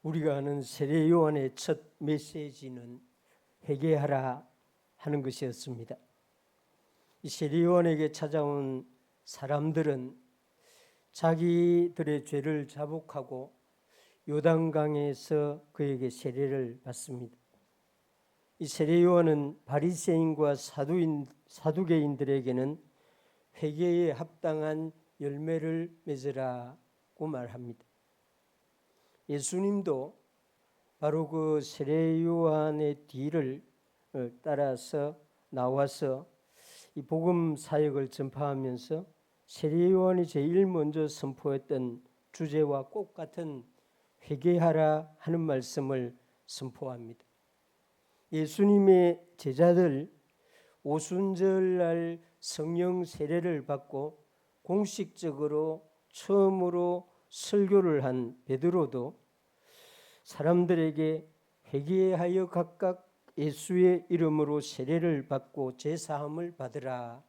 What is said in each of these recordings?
우리가 아는 세례 요한의 첫 메시지는 회개하라 하는 것이었습니다. 이 세례 요한에게 찾아온 사람들은 자기들의 죄를 자복하고 요단강에서 그에게 세례를 받습니다. 이 세례 요한은 바리새인과 사두개인들에게는 회개에 합당한 열매를 맺으라고 말합니다. 예수님도 바로 그 세례 요한의 뒤를 따라서 나와서 이 복음 사역을 전파하면서 세례 요한이 제일 먼저 선포했던 주제와 꼭 같은 회개하라 하는 말씀을 선포합니다. 예수님의 제자들 오순절날 성령 세례를 받고 공식적으로 처음으로 설교를 한 베드로도 사람들에게 회개하여 각각 예수의 이름으로 세례를 받고 제사함을 받으라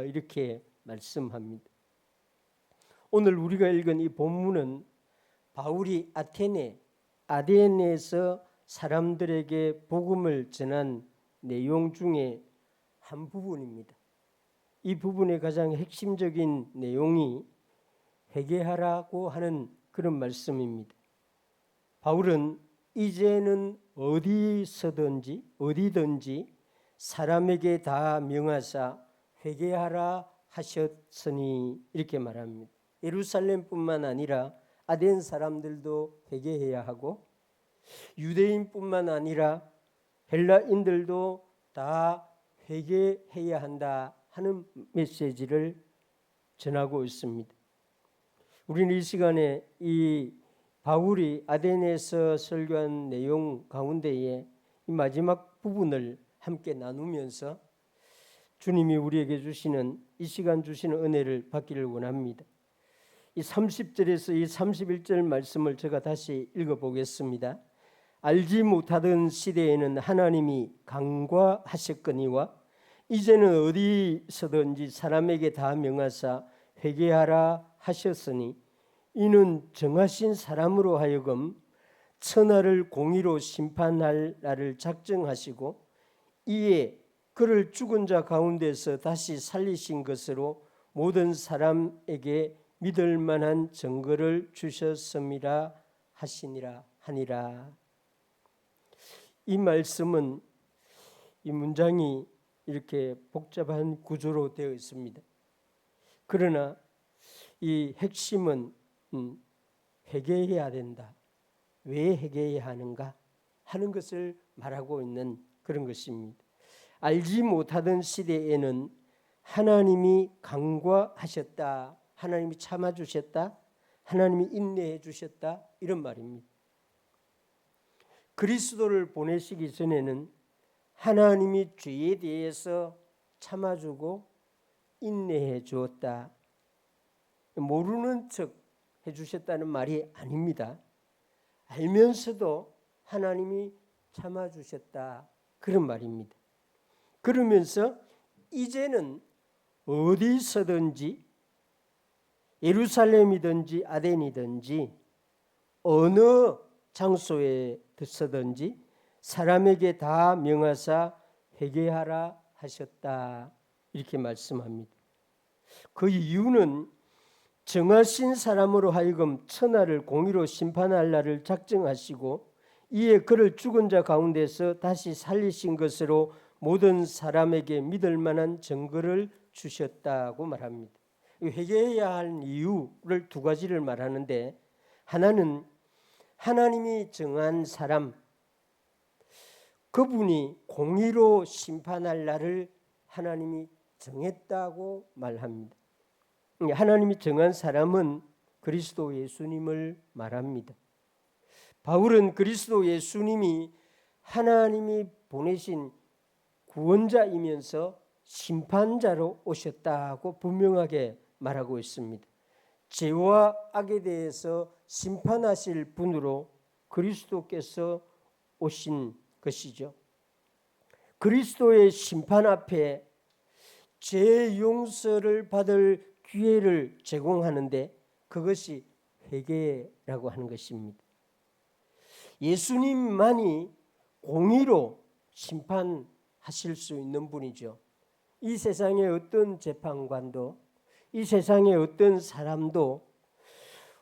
이렇게 말씀합니다. 오늘 우리가 읽은 이 본문은 바울이 아데네에서 사람들에게 복음을 전한 내용 중에 한 부분입니다. 이 부분의 가장 핵심적인 내용이 회개하라고 하는 그런 말씀입니다. 바울은 이제는 어디든지 사람에게 다 명하사 회개하라 하셨으니 이렇게 말합니다. 예루살렘뿐만 아니라 아덴 사람들도 회개해야 하고 유대인뿐만 아니라 헬라인들도 다 회개해야 한다 하는 메시지를 전하고 있습니다. 우리는 이 시간에 이 바울이 아덴에서 설교한 내용 가운데에 이 마지막 부분을 함께 나누면서 주님이 우리에게 주시는 이 시간 주시는 은혜를 받기를 원합니다. 이 30절에서 이 31절 말씀을 제가 다시 읽어보겠습니다. 알지 못하던 시대에는 하나님이 간과하셨거니와 이제는 어디서든지 사람에게 다 명하사 회개하라 하셨으니 이는 정하신 사람으로 하여금 천하를 공의로 심판할 날을 작정하시고 이에 그를 죽은 자 가운데서 다시 살리신 것으로 모든 사람에게 믿을 만한 증거를 주셨음이라 하니라. 이 말씀은 이 문장이 이렇게 복잡한 구조로 되어 있습니다. 그러나 이 핵심은 회개해야 된다. 왜 회개해야 하는가 하는 것을 말하고 있는 그런 것입니다. 알지 못하던 시대에는 하나님이 간과하셨다. 하나님이 참아주셨다. 하나님이 인내해 주셨다. 이런 말입니다. 그리스도를 보내시기 전에는 하나님이 죄에 대해서 참아주고 인내해 주었다. 모르는 척 해주셨다는 말이 아닙니다. 알면서도 하나님이 참아주셨다. 그런 말입니다. 그러면서 이제는 어디서든지 예루살렘이든지 아덴이든지 어느 장소에서든지 사람에게 다 명하사 회개하라 하셨다. 이렇게 말씀합니다. 그 이유는 정하신 사람으로 하여금 천하를 공의로 심판할 날을 작정하시고 이에 그를 죽은 자 가운데서 다시 살리신 것으로 모든 사람에게 믿을 만한 증거를 주셨다고 말합니다. 회개해야 할 이유를 두 가지를 말하는데 하나는 하나님이 정한 사람, 그분이 공의로 심판할 날을 하나님이 정했다고 말합니다. 하나님이 정한 사람은 그리스도 예수님을 말합니다. 바울은 그리스도 예수님이 하나님이 보내신 구원자이면서 심판자로 오셨다고 분명하게 말하고 있습니다. 죄와 악에 대해서 심판하실 분으로 그리스도께서 오신 것이죠. 그리스도의 심판 앞에 죄 용서를 받을 기회를 제공하는데 그것이 회개라고 하는 것입니다. 예수님만이 공의로 심판하실 수 있는 분이죠. 이 세상의 어떤 재판관도, 이 세상의 어떤 사람도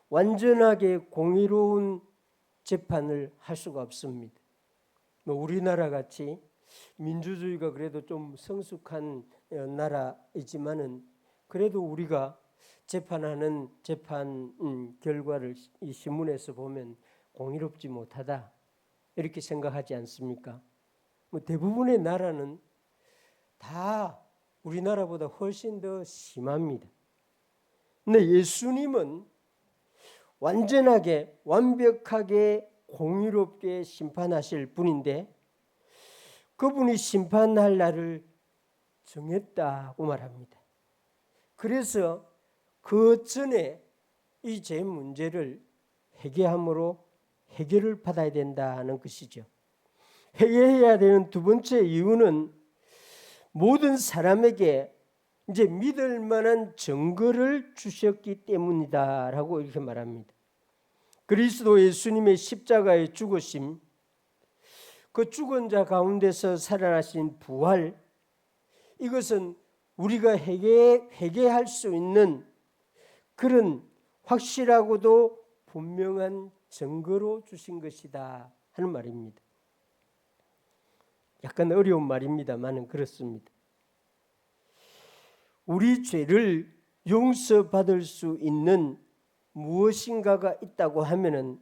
완전하게 공의로운 재판을 할 수가 없습니다. 우리나라 같이 민주주의가 그래도 좀 성숙한 나라이지만은 그래도 우리가 재판하는 재판 결과를 이 신문에서 보면 공의롭지 못하다 이렇게 생각하지 않습니까? 대부분의 나라는 다 우리나라보다 훨씬 더 심합니다. 근데 예수님은 완전하게 완벽하게 공의롭게 심판하실 분인데 그분이 심판할 날을 정했다고 말합니다. 그래서 그 전에 이 죄 문제를 회개함으로 해결을 받아야 된다는 것이죠. 회개해야 되는 두 번째 이유는 모든 사람에게 이제 믿을 만한 증거를 주셨기 때문이다라고 이렇게 말합니다. 그리스도 예수님의 십자가의 죽으심, 그 죽은 자 가운데서 살아나신 부활, 이것은 우리가 회개할 수 있는 그런 확실하고도 분명한 증거로 주신 것이다 하는 말입니다. 약간 어려운 말입니다만은 그렇습니다. 우리 죄를 용서받을 수 있는 무엇인가가 있다고 하면은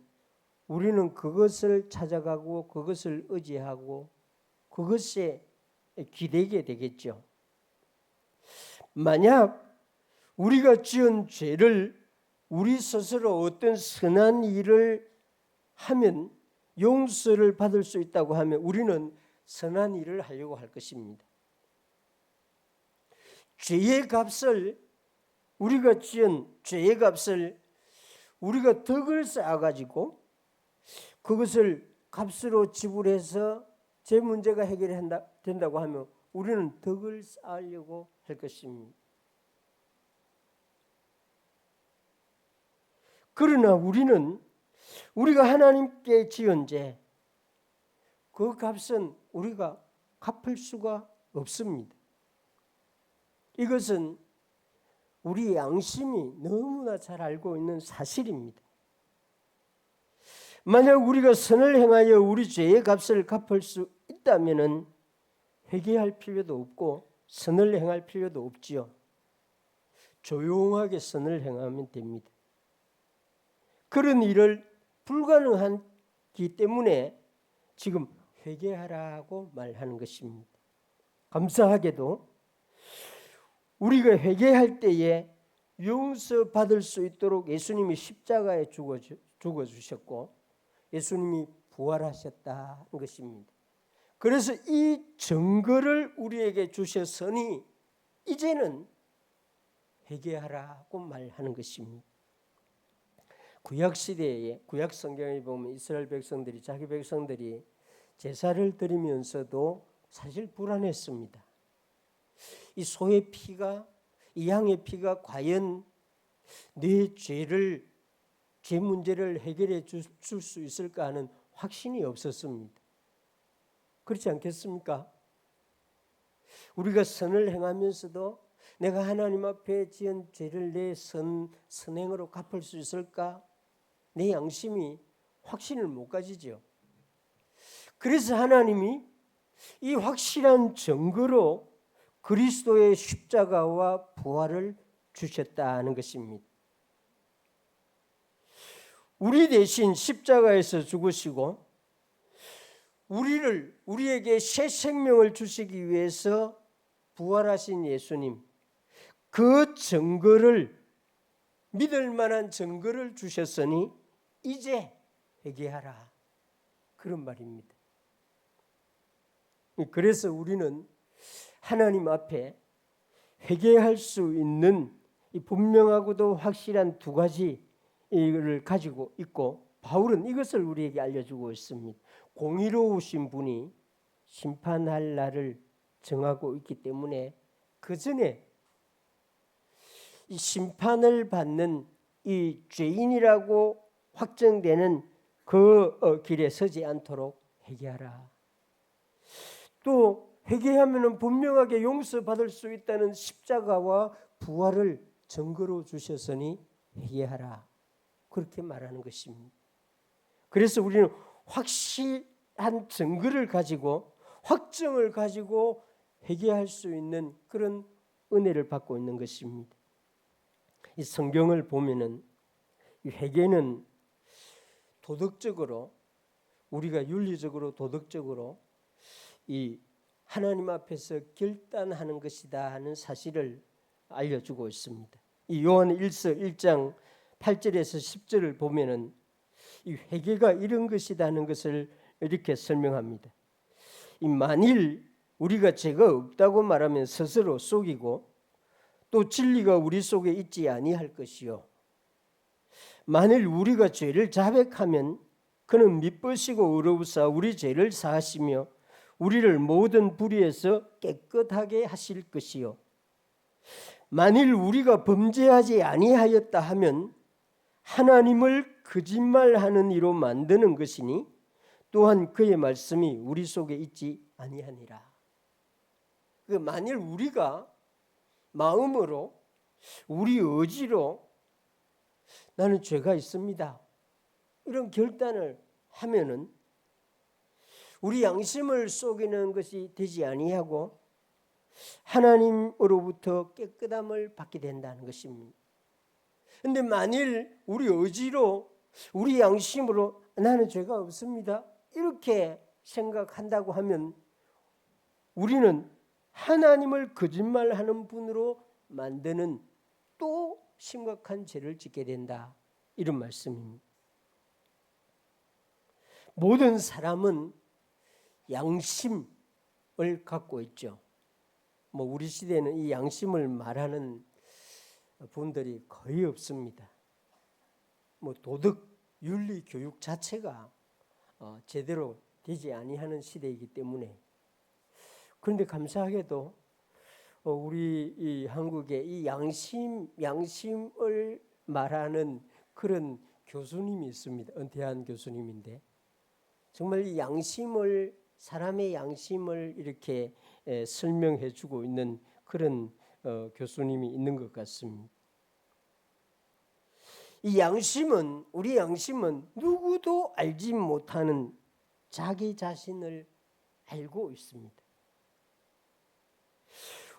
우리는 그것을 찾아가고 그것을 의지하고 그것에 기대게 되겠죠. 만약 우리가 지은 죄를 우리 스스로 어떤 선한 일을 하면 용서를 받을 수 있다고 하면 우리는 선한 일을 하려고 할 것입니다. 죄의 값을 우리가 지은 죄의 값을 우리가 덕을 쌓아가지고 그것을 값으로 지불해서 제 문제가 해결된다고 하면 우리는 덕을 쌓으려고 할 것입니다. 그러나 우리가 하나님께 지은 죄, 그 값은 우리가 갚을 수가 없습니다. 이것은 우리 양심이 너무나 잘 알고 있는 사실입니다. 만약 우리가 선을 행하여 우리 죄의 값을 갚을 수 있다면 회개할 필요도 없고 선을 행할 필요도 없지요. 조용하게 선을 행하면 됩니다. 그런 일을 불가능하기 때문에 지금 회개하라고 말하는 것입니다. 감사하게도 우리가 회개할 때에 용서받을 수 있도록 예수님이 십자가에 죽어주셨고 예수님이 부활하셨다는 것입니다. 그래서 이 증거를 우리에게 주셨으니 이제는 회개하라고 말하는 것입니다. 구약시대에 구약 성경에 보면 이스라엘 백성들이 자기 백성들이 제사를 드리면서도 사실 불안했습니다. 이 소의 피가 이 양의 피가 과연 내 죄 문제를 해결해 줄 수 있을까 하는 확신이 없었습니다. 그렇지 않겠습니까? 우리가 선을 행하면서도 내가 하나님 앞에 지은 죄를 내 선행으로 갚을 수 있을까? 내 양심이 확신을 못 가지죠. 그래서 하나님이 이 확실한 증거로 그리스도의 십자가와 부활을 주셨다는 것입니다. 우리 대신 십자가에서 죽으시고 우리에게 새 생명을 주시기 위해서 부활하신 예수님, 그 증거를 믿을 만한 증거를 주셨으니 이제 회개하라, 그런 말입니다. 그래서 우리는 하나님 앞에 회개할 수 있는 이 분명하고도 확실한 두 가지를 가지고 있고 바울은 이것을 우리에게 알려주고 있습니다. 공의로우신 분이 심판할 날을 정하고 있기 때문에 그 전에 이 심판을 받는 이 죄인이라고 확정되는 그 길에 서지 않도록 회개하라. 또 회개하면은 분명하게 용서받을 수 있다는 십자가와 부활을 증거로 주셨으니 회개하라. 그렇게 말하는 것입니다. 그래서 우리는 확실한 증거를 가지고 확정을 가지고 회개할 수 있는 그런 은혜를 받고 있는 것입니다. 이 성경을 보면은 이 회개는 도덕적으로 우리가 윤리적으로 도덕적으로 이 하나님 앞에서 결단하는 것이다 하는 사실을 알려주고 있습니다. 이 요한 1서 1장 8절에서 10절을 보면은 이 회개가 이런 것이다 하는 것을 이렇게 설명합니다. 이 만일 우리가 죄가 없다고 말하면 스스로 속이고 또 진리가 우리 속에 있지 아니할 것이요. 만일 우리가 죄를 자백하면 그는 미쁘시고 의로우사 우리 죄를 사하시며 우리를 모든 불의에서 깨끗하게 하실 것이요. 만일 우리가 범죄하지 아니하였다 하면 하나님을 거짓말하는 이로 만드는 것이니 또한 그의 말씀이 우리 속에 있지 아니하니라. 만일 우리가 마음으로 우리 의지로 나는 죄가 있습니다. 이런 결단을 하면은 우리 양심을 속이는 것이 되지 아니하고 하나님으로부터 깨끗함을 받게 된다는 것입니다. 그런데 만일 우리 의지로 우리 양심으로 나는 죄가 없습니다. 이렇게 생각한다고 하면 우리는 하나님을 거짓말하는 분으로 만드는 또 심각한 죄를 짓게 된다. 이런 말씀입니다. 모든 사람은 양심을 갖고 있죠. 우리 시대에는 이 양심을 말하는 분들이 거의 없습니다. 도덕 윤리 교육 자체가 제대로 되지 아니하는 시대이기 때문에. 그런데 감사하게도 우리 이 한국에 이 양심을 말하는 그런 교수님이 있습니다. 은퇴한 교수님인데 정말 이 양심을 사람의 양심을 이렇게 설명해 주고 있는 그런 교수님이 있는 것 같습니다. 이 양심은 우리 양심은 누구도 알지 못하는 자기 자신을 알고 있습니다.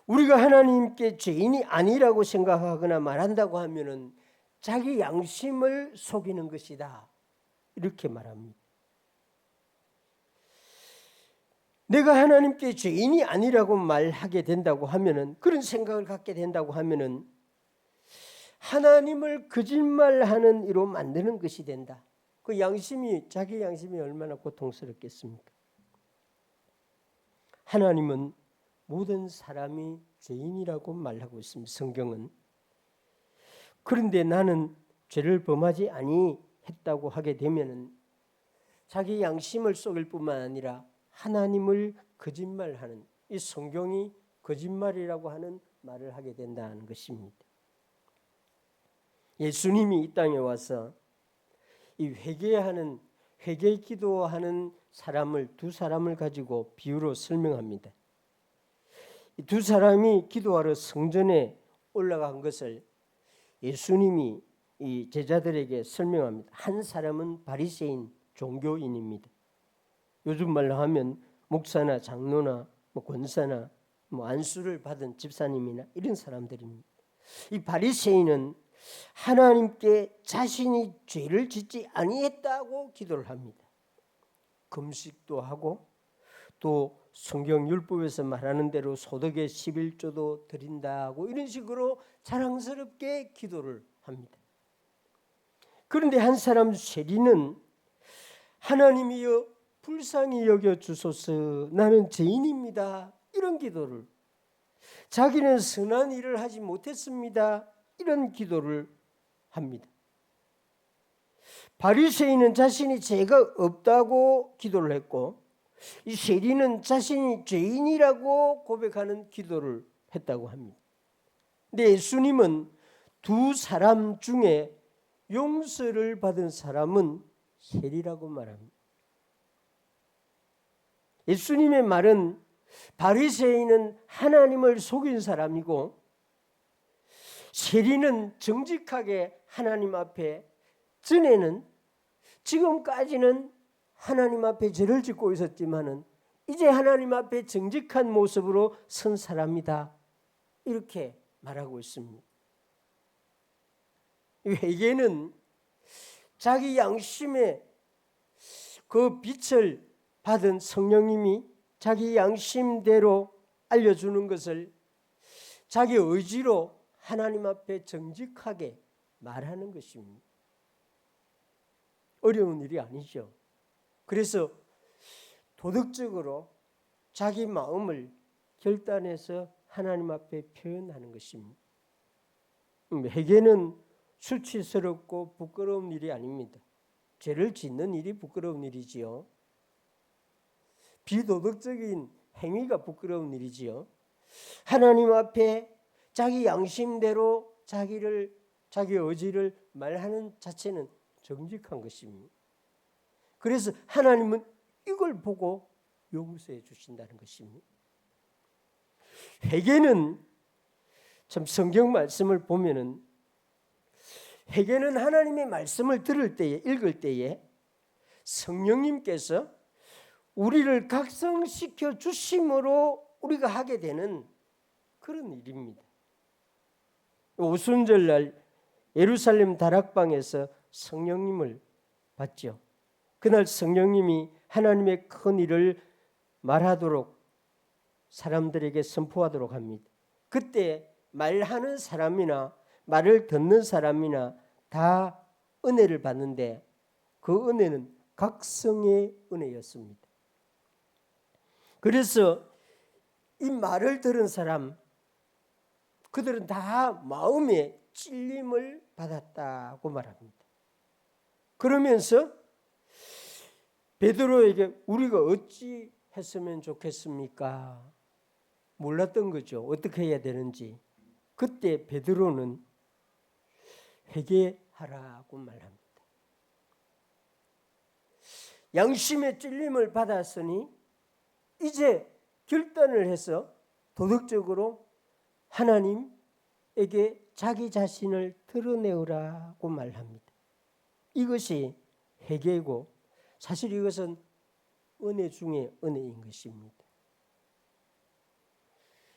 우리가 하나님께 죄인이 아니라고 생각하거나 말한다고 하면은 자기 양심을 속이는 것이다. 이렇게 말합니다. 내가 하나님께 죄인이 아니라고 말하게 된다고 하면은 그런 생각을 갖게 된다고 하면은 하나님을 거짓말하는 이로 만드는 것이 된다. 그 양심이 자기 양심이 얼마나 고통스럽겠습니까? 하나님은 모든 사람이 죄인이라고 말하고 있습니다. 성경은. 그런데 나는 죄를 범하지 아니했다고 하게 되면은 자기 양심을 속일 뿐만 아니라 하나님을 거짓말하는 이 성경이 거짓말이라고 하는 말을 하게 된다는 것입니다. 예수님이 이 땅에 와서 이 회개 기도하는 사람을 두 사람을 가지고 비유로 설명합니다. 이 두 사람이 기도하러 성전에 올라간 것을 예수님이 이 제자들에게 설명합니다. 한 사람은 바리새인 종교인입니다. 요즘 말로 하면 목사나 장로나 권사나 안수를 받은 집사님이나 이런 사람들입니다. 이 바리새인은 하나님께 자신이 죄를 짓지 아니했다고 기도를 합니다. 금식도 하고 또 성경 율법에서 말하는 대로 소득의 11조도 드린다고 이런 식으로 자랑스럽게 기도를 합니다. 그런데 한 사람 세리는 하나님이여 불쌍히 여겨 주소서 나는 죄인입니다. 이런 기도를 자기는 선한 일을 하지 못했습니다. 이런 기도를 합니다. 바리새인은 자신이 죄가 없다고 기도를 했고 이 세리는 자신이 죄인이라고 고백하는 기도를 했다고 합니다. 근데 예수님은 두 사람 중에 용서를 받은 사람은 세리라고 말합니다. 예수님의 말은 바리새인은 하나님을 속인 사람이고 세리는 정직하게 하나님 앞에 전에는 지금까지는 하나님 앞에 죄를 짓고 있었지만은 이제 하나님 앞에 정직한 모습으로 선 사람이다. 이렇게 말하고 있습니다. 회개는 자기 양심의 그 빛을 받은 성령님이 자기 양심대로 알려주는 것을 자기 의지로 하나님 앞에 정직하게 말하는 것입니다. 어려운 일이 아니죠. 그래서 도덕적으로 자기 마음을 결단해서 하나님 앞에 표현하는 것입니다. 회개는 수치스럽고 부끄러운 일이 아닙니다. 죄를 짓는 일이 부끄러운 일이지요. 비도덕적인 행위가 부끄러운 일이지요. 하나님 앞에 자기 양심대로 자기 의지를 말하는 자체는 정직한 것입니다. 그래서 하나님은 이걸 보고 용서해 주신다는 것입니다. 회개는 참 성경 말씀을 보면은 회개는 하나님의 말씀을 들을 때에 읽을 때에 성령님께서 우리를 각성시켜 주심으로 우리가 하게 되는 그런 일입니다. 오순절날 예루살렘 다락방에서 성령님을 받죠. 그날 성령님이 하나님의 큰 일을 말하도록 사람들에게 선포하도록 합니다. 그때 말하는 사람이나 말을 듣는 사람이나 다 은혜를 받는데 그 은혜는 각성의 은혜였습니다. 그래서 이 말을 들은 사람 그들은 다 마음에 찔림을 받았다고 말합니다. 그러면서 베드로에게 우리가 어찌 했으면 좋겠습니까? 몰랐던 거죠. 어떻게 해야 되는지. 그때 베드로는 회개하라고 말합니다. 양심의 찔림을 받았으니 이제 결단을 해서 도덕적으로 하나님에게 자기 자신을 드러내오라고 말합니다. 이것이 회개이고 사실 이것은 은혜 중에 은혜인 것입니다.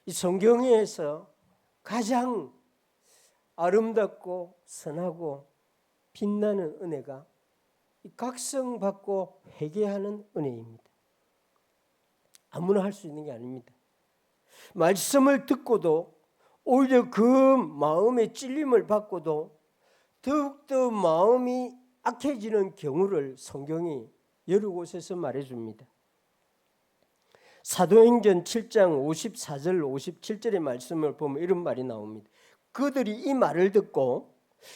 이 성경에서 가장 아름답고 선하고 빛나는 은혜가 각성받고 회개하는 은혜입니다. 아무나 할 수 있는 게 아닙니다. 말씀을 듣고도 오히려 그 마음의 찔림을 받고도 더욱더 마음이 악해지는 경우를 성경이 여러 곳에서 말해줍니다. 사도행전 7장 54절 57절의 말씀을 보면 이런 말이 나옵니다. 그들이 이 말을 듣고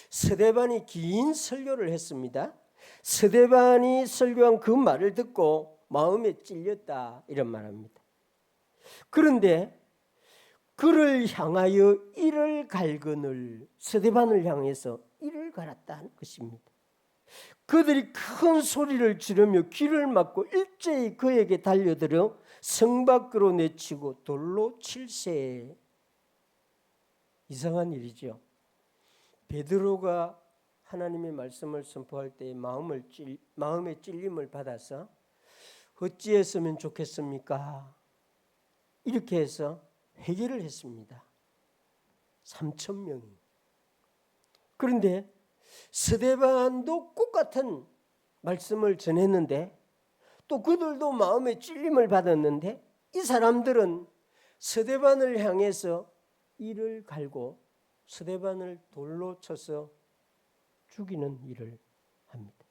스데반이 긴 설교를 했습니다. 스데반이 설교한 그 말을 듣고 마음에 찔렸다 이런 말합니다. 그런데 그를 향하여 이를 갈거늘 스데반을 향해서 이를 갈았다는 것입니다. 그들이 큰 소리를 지르며 귀를 막고 일제히 그에게 달려들어 성 밖으로 내치고 돌로 칠세. 이상한 일이죠. 베드로가 하나님의 말씀을 선포할 때 마음의 찔림을 받아서 어찌했으면 좋겠습니까? 이렇게 해서 회개를 했습니다. 3,000명이. 그런데 스데반도 똑같은 말씀을 전했는데 또 그들도 마음의 찔림을 받았는데 이 사람들은 스데반을 향해서 이를 갈고 스데반을 돌로 쳐서 죽이는 일을 합니다.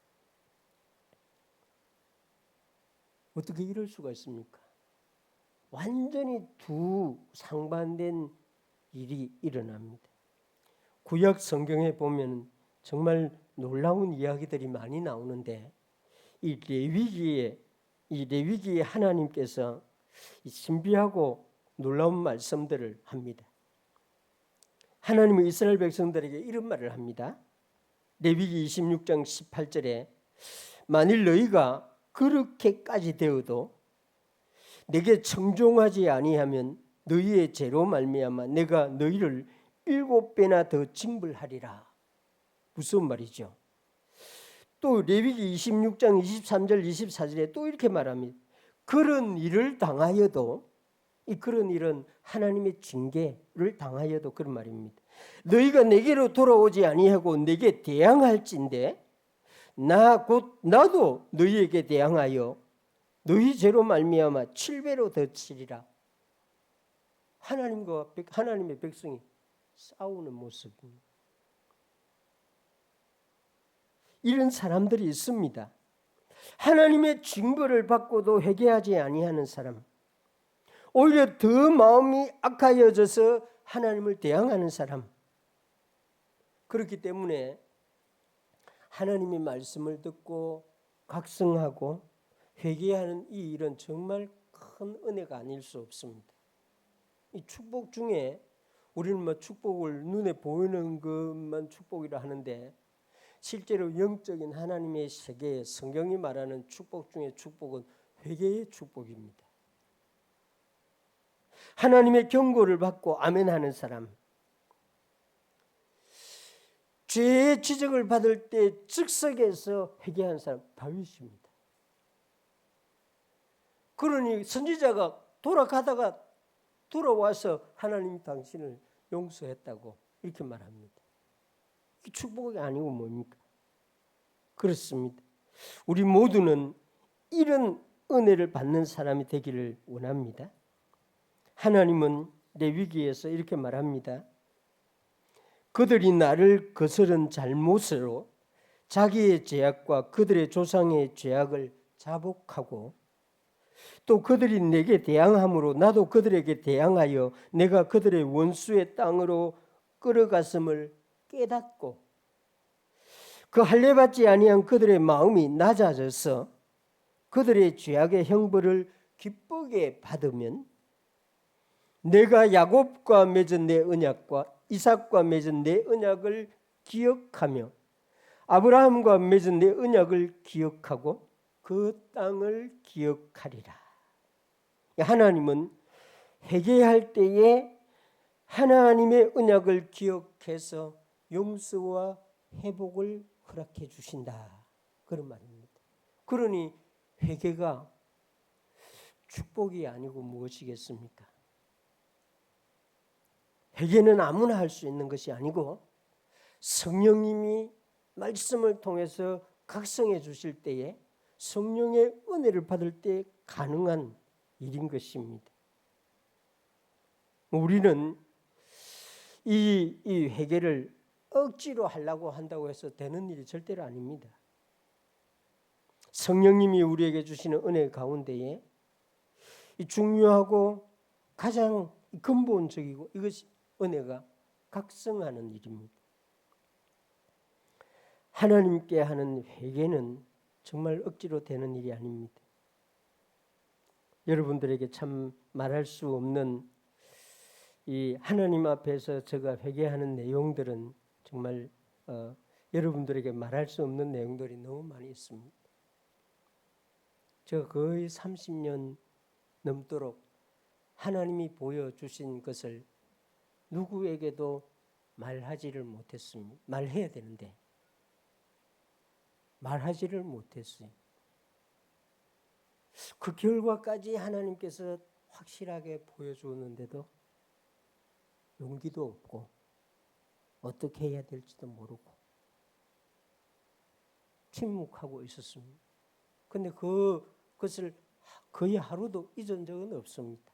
어떻게 이럴 수가 있습니까? 완전히 두 상반된 일이 일어납니다. 구약 성경에 보면 정말 놀라운 이야기들이 많이 나오는데 이 레위기에 하나님께서 이 신비하고 놀라운 말씀들을 합니다. 하나님은 이스라엘 백성들에게 이런 말을 합니다. 레위기 26장 18절에 만일 너희가 그렇게까지 되어도 내게 청종하지 아니하면 너희의 죄로 말미암아 내가 너희를 7배나 더 징벌하리라. 무슨 말이죠? 또 레위기 26장 23절 24절에 또 이렇게 말합니다. 그런 일을 당하여도, 그런 일은 하나님의 징계를 당하여도 그런 말입니다. 너희가 내게로 돌아오지 아니하고 내게 대항할진대 나도 너희에게 대항하여 너희 죄로 말미암아 7배로 더 치리라. 하나님의 백성이 싸우는 모습입니다. 이런 사람들이 있습니다. 하나님의 징벌을 받고도 회개하지 아니하는 사람, 오히려 더 마음이 악하여져서 하나님을 대항하는 사람. 그렇기 때문에 하나님의 말씀을 듣고 각성하고 회개하는 이 일은 정말 큰 은혜가 아닐 수 없습니다. 이 축복 중에 우리는 축복을 눈에 보이는 것만 축복이라 하는데, 실제로 영적인 하나님의 세계, 성경이 말하는 축복 중에 축복은 회개의 축복입니다. 하나님의 경고를 받고 아멘하는 사람, 죄의 지적을 받을 때 즉석에서 회개하는 사람 다윗입니다. 그러니 선지자가 돌아가다가 돌아와서 하나님 당신을 용서했다고 이렇게 말합니다. 축복이 아니고 뭡니까? 그렇습니다. 우리 모두는 이런 은혜를 받는 사람이 되기를 원합니다. 하나님은 레위기에서 이렇게 말합니다. 그들이 나를 거스른 잘못으로 자기의 죄악과 그들의 조상의 죄악을 자복하고 또 그들이 내게 대항함으로 나도 그들에게 대항하여 내가 그들의 원수의 땅으로 끌어갔음을 깨닫고 그 할례받지 아니한 그들의 마음이 낮아져서 그들의 죄악의 형벌을 기쁘게 받으면 내가 야곱과 맺은 내 언약과 이삭과 맺은 내 언약을 기억하며 아브라함과 맺은 내 언약을 기억하고 그 땅을 기억하리라. 하나님은 회개할 때에 하나님의 언약을 기억해서 용서와 회복을 허락해 주신다. 그런 말입니다. 그러니 회개가 축복이 아니고 무엇이겠습니까? 회개는 아무나 할 수 있는 것이 아니고 성령님이 말씀을 통해서 각성해 주실 때에 성령의 은혜를 받을 때 가능한 일인 것입니다. 우리는 이 회개를 억지로 하려고 한다고 해서 되는 일이 절대로 아닙니다. 성령님이 우리에게 주시는 은혜 가운데에 이 중요하고 가장 근본적이고 이것이 은혜가 각성하는 일입니다. 하나님께 하는 회개는 정말 억지로 되는 일이 아닙니다. 여러분들에게 참 말할 수 없는 이 하나님 앞에서 제가 회개하는 내용들은 정말 여러분들에게 말할 수 없는 내용들이 너무 많이 있습니다. 제가 거의 30년 넘도록 하나님이 보여주신 것을 누구에게도 말하지를 못했습니다. 말해야 되는데 말하지를 못했어요. 그 결과까지 하나님께서 확실하게 보여주었는데도 용기도 없고 어떻게 해야 될지도 모르고 침묵하고 있었습니다. 그런데 그것을 거의 하루도 잊은 적은 없습니다.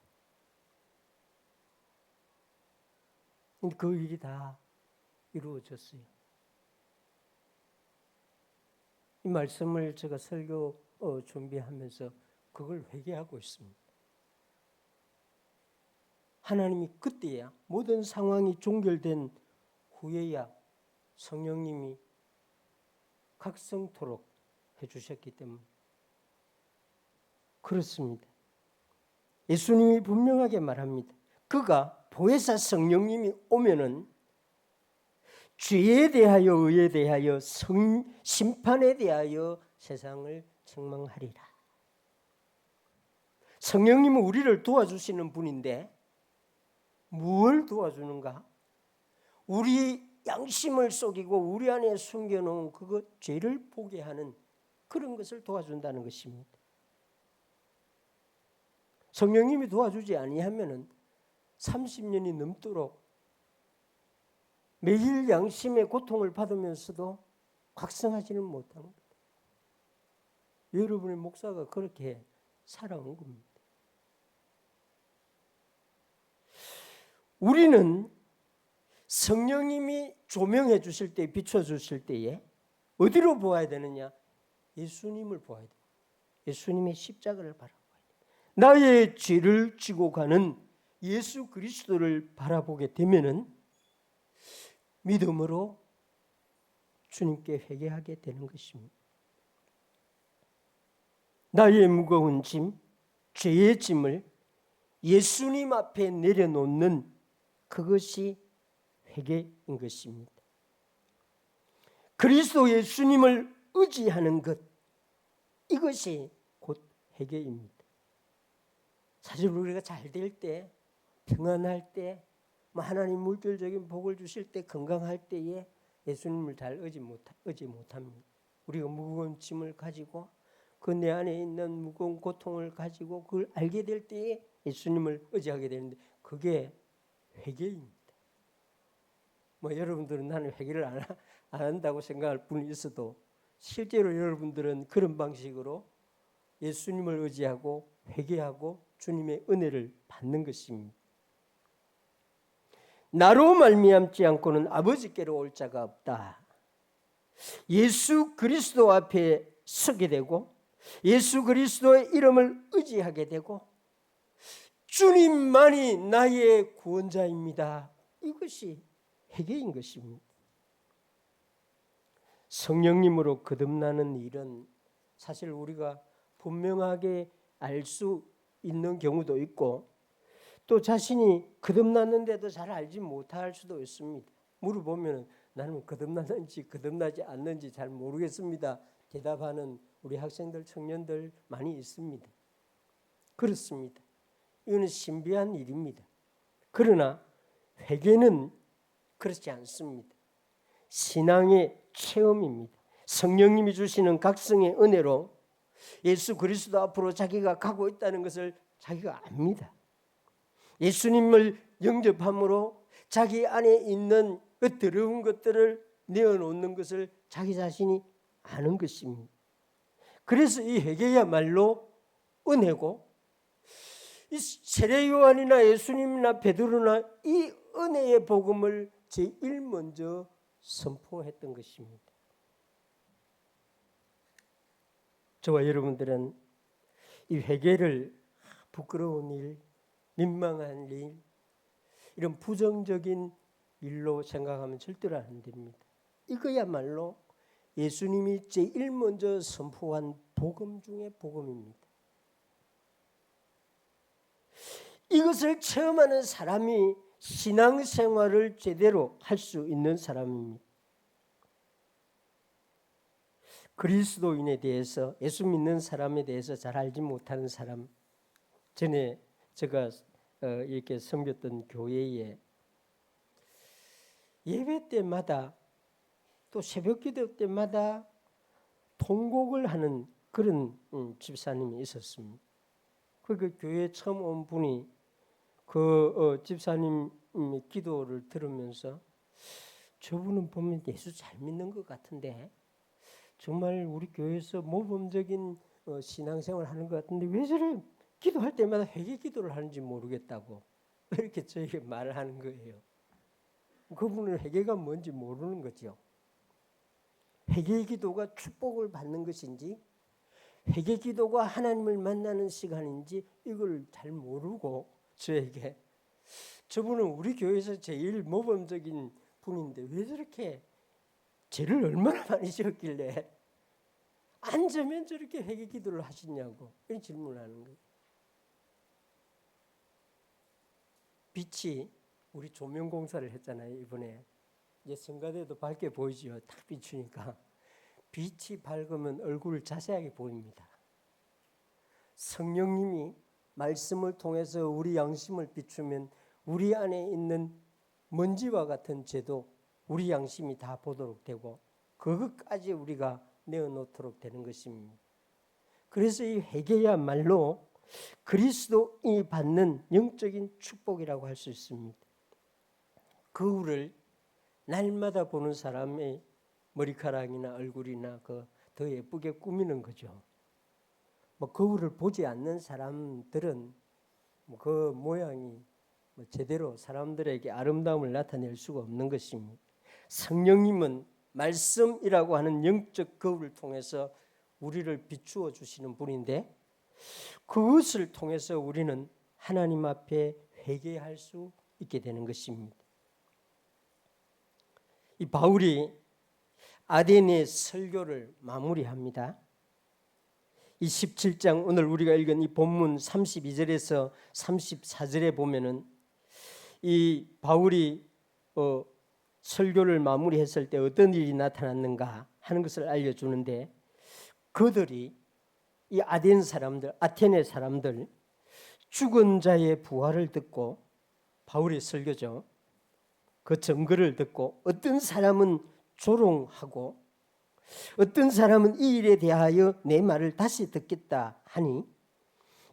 그 일이 다 이루어졌어요. 이 말씀을 제가 설교 준비하면서 그걸 회개하고 있습니다. 하나님이 그때야 모든 상황이 종결된 후에야 성령님이 각성토록 해주셨기 때문에 그렇습니다. 예수님이 분명하게 말합니다. 그가 보혜사 성령님이 오면은 죄에 대하여 의에 대하여 심판에 대하여 세상을 책망하리라. 성령님은 우리를 도와주시는 분인데 무엇을 도와주는가? 우리 양심을 속이고 우리 안에 숨겨놓은 그것 죄를 보게 하는 그런 것을 도와준다는 것입니다. 성령님이 도와주지 아니하면은 30년이 넘도록 매일 양심의 고통을 받으면서도 각성하지는 못하는 겁니다. 여러분의 목사가 그렇게 살아온 겁니다. 우리는 성령님이 조명해 주실 때, 비춰 주실 때에 어디로 보아야 되느냐? 예수님을 보아야 돼요. 예수님의 십자가를 바라봐야 돼요. 나의 죄를 지고 가는 예수 그리스도를 바라보게 되면은 믿음으로 주님께 회개하게 되는 것입니다. 나의 무거운 짐, 죄의 짐을 예수님 앞에 내려놓는 그것이 회개인 것입니다. 그리스도 예수님을 의지하는 것, 이것이 곧 회개입니다. 사실 우리가 잘 될 때, 평안할 때, 하나님 물질적인 복을 주실 때, 건강할 때에 예수님을 잘 의지 못합니다. 우리가 무거운 짐을 가지고 그 내 안에 있는 무거운 고통을 가지고 그걸 알게 될 때에 예수님을 의지하게 되는데 그게 회개입니다. 여러분들은 나는 회개를 안 한다고 생각할 분이 있어도 실제로 여러분들은 그런 방식으로 예수님을 의지하고 회개하고 주님의 은혜를 받는 것입니다. 나로 말미암지 않고는 아버지께로 올 자가 없다. 예수 그리스도 앞에 서게 되고 예수 그리스도의 이름을 의지하게 되고 주님만이 나의 구원자입니다. 이것이 회개인 것입니다. 성령님으로 거듭나는 일은 사실 우리가 분명하게 알 수 있는 경우도 있고 또 자신이 거듭났는데도 잘 알지 못할 수도 있습니다. 물어보면 나는 거듭났는지 거듭나지 않는지 잘 모르겠습니다. 대답하는 우리 학생들, 청년들 많이 있습니다. 그렇습니다. 이거는 신비한 일입니다. 그러나 회개는 그렇지 않습니다. 신앙의 체험입니다. 성령님이 주시는 각성의 은혜로 예수 그리스도 앞으로 자기가 가고 있다는 것을 자기가 압니다. 예수님을 영접함으로 자기 안에 있는 그 더러운 것들을 내어놓는 것을 자기 자신이 아는 것입니다. 그래서 이 회개야말로 은혜고 이 세례 요한이나 예수님이나 베드로나 이 은혜의 복음을 제일 먼저 선포했던 것입니다. 저와 여러분들은 이 회개를 부끄러운 일, 민망한 일, 이런 부정적인 일로 생각하면 절대로 안 됩니다. 이거야말로 예수님이 제일 먼저 선포한 복음 중에 복음입니다. 이것을 체험하는 사람이 신앙생활을 제대로 할 수 있는 사람입니다. 그리스도인에 대해서, 예수 믿는 사람에 대해서 잘 알지 못하는 사람, 전에 제가 이렇게 섬겼던 교회에 예배 때마다 또 새벽기도 때마다 통곡을 하는 그런 집사님이 있었습니다. 그 교회에 처음 온 분이 그 집사님 기도를 들으면서 저분은 보면 예수 잘 믿는 것 같은데 정말 우리 교회에서 모범적인 신앙생활을 하는 것 같은데 왜 저래 기도할 때마다 회개 기도를 하는지 모르겠다고 이렇게 저에게 말을 하는 거예요. 그분은 회개가 뭔지 모르는 거죠. 회개 기도가 축복을 받는 것인지 회개 기도가 하나님을 만나는 시간인지 이걸 잘 모르고 저에게 저분은 우리 교회에서 제일 모범적인 분인데 왜 저렇게 죄를 얼마나 많이 지었길래 앉으면 저렇게 회개 기도를 하시냐고 이런 질문을 하는 거예요. 빛이 우리 조명 공사를 했잖아요. 이번에 이제 성가대도 밝게 보이지요. 딱 비추니까 빛이 밝으면 얼굴을 자세하게 보입니다. 성령님이 말씀을 통해서 우리 양심을 비추면 우리 안에 있는 먼지와 같은 죄도 우리 양심이 다 보도록 되고 그것까지 우리가 내어놓도록 되는 것입니다. 그래서 이 회개야말로 그리스도인이 받는 영적인 축복이라고 할 수 있습니다. 거울을 날마다 보는 사람의 머리카락이나 얼굴이나 더 예쁘게 꾸미는 거죠. 거울을 보지 않는 사람들은 그 모양이 제대로 사람들에게 아름다움을 나타낼 수가 없는 것입니다. 성령님은 말씀이라고 하는 영적 거울을 통해서 우리를 비추어 주시는 분인데 그것을 통해서 우리는 하나님 앞에 회개할 수 있게 되는 것입니다. 이 바울이 아덴의 설교를 마무리합니다. 이 17장 오늘 우리가 읽은 이 본문 32절에서 34절에 보면은 이 바울이 설교를 마무리했을 때 어떤 일이 나타났는가 하는 것을 알려주는데 그들이 이 아덴 사람들, 아테네 사람들 죽은 자의 부활을 듣고 바울의 설교죠. 그 증거를 듣고 어떤 사람은 조롱하고 어떤 사람은 이 일에 대하여 내 말을 다시 듣겠다 하니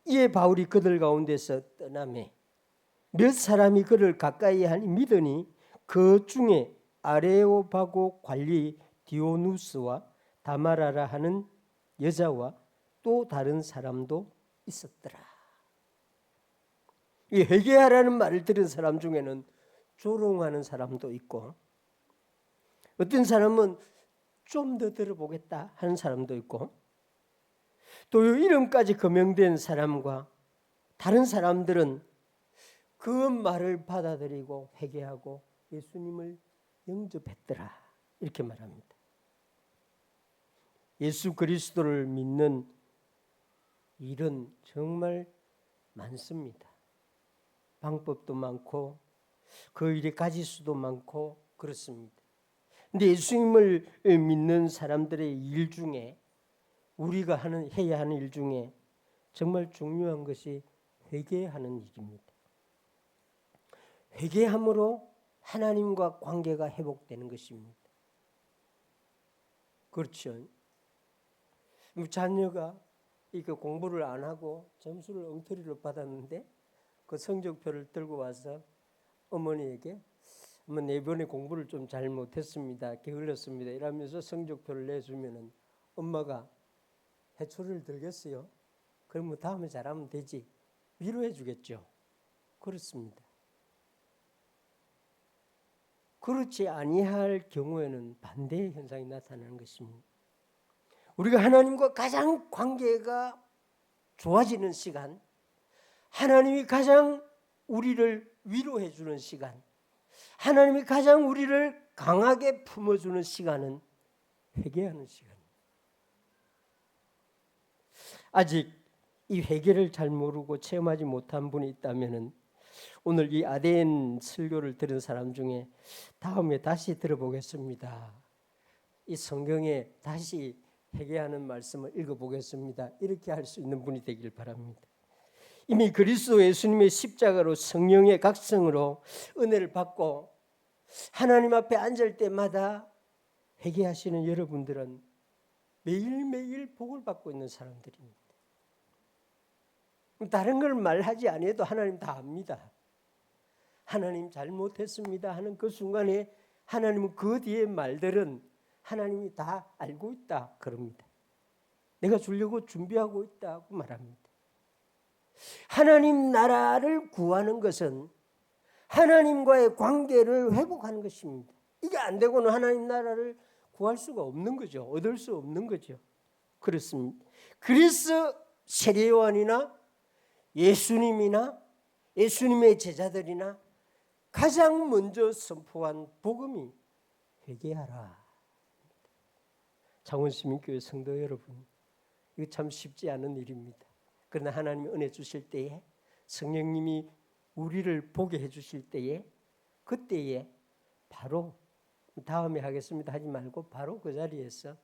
이에 바울이 그들 가운데서 떠나매 몇 사람이 그를 가까이 하니 믿으니 그 중에 아레오바고 관리 디오누스와 다마라라 하는 여자와 또 다른 사람도 있었더라. 이 회개하라는 말을 들은 사람 중에는 조롱하는 사람도 있고 어떤 사람은 좀 더 들어보겠다 하는 사람도 있고 또 이름까지 거명된 사람과 다른 사람들은 그 말을 받아들이고 회개하고 예수님을 영접했더라 이렇게 말합니다. 예수 그리스도를 믿는 일은 정말 많습니다. 방법도 많고 그 일의 가지수도 많고 그렇습니다. 근데 예수님을 믿는 사람들의 일 중에 우리가 해야 하는 일 중에 정말 중요한 것이 회개하는 일입니다. 회개함으로 하나님과 관계가 회복되는 것입니다. 그렇죠. 자녀가 이거 공부를 안 하고 점수를 엉터리로 받았는데 그 성적표를 들고 와서 어머니에게 어머니 이번에 공부를 좀 잘못했습니다. 게을렀습니다. 이러면서 성적표를 내주면은 엄마가 해초를 들겠어요? 그러면 다음에 잘하면 되지. 위로해 주겠죠. 그렇습니다. 그렇지 아니할 경우에는 반대의 현상이 나타나는 것입니다. 우리가 하나님과 가장 관계가 좋아지는 시간, 하나님이 가장 우리를 위로해 주는 시간, 하나님이 가장 우리를 강하게 품어주는 시간은 회개하는 시간입니다. 아직 이 회개를 잘 모르고 체험하지 못한 분이 있다면 오늘 이 아덴 설교를 들은 사람 중에 다음에 다시 들어보겠습니다. 이 성경에 다시 회개하는 말씀을 읽어보겠습니다. 이렇게 할 수 있는 분이 되길 바랍니다. 이미 그리스도 예수님의 십자가로 성령의 각성으로 은혜를 받고 하나님 앞에 앉을 때마다 회개하시는 여러분들은 매일매일 복을 받고 있는 사람들입니다. 다른 걸 말하지 않아도 하나님 다 압니다. 하나님 잘못했습니다 하는 그 순간에 하나님은 그 뒤에 말들은 하나님이 다 알고 있다 그럽니다. 내가 주려고 준비하고 있다고 말합니다. 하나님 나라를 구하는 것은 하나님과의 관계를 회복하는 것입니다. 이게 안 되고는 하나님 나라를 구할 수가 없는 거죠. 얻을 수 없는 거죠. 그렇습니다. 그래서 세례요한이나 예수님이나 예수님의 제자들이나 가장 먼저 선포한 복음이 회개하라. 창원시민교회 성도 여러분, 이거 참 쉽지 않은 일입니다. 그러나 하나님이 은혜 주실 때에 성령님이 우리를 보게 해주실 때에 그때에 바로 다음에 하겠습니다 하지 말고 바로 그 자리에서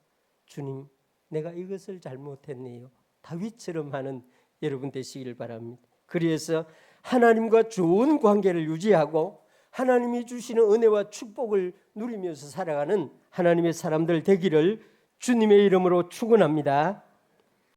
주님, 내가 이것을 잘못했네요. 다윗처럼 하는 여러분 되시길 바랍니다. 그래서 하나님과 좋은 관계를 유지하고 하나님이 주시는 은혜와 축복을 누리면서 살아가는 하나님의 사람들 되기를 주님의 이름으로 축원합니다.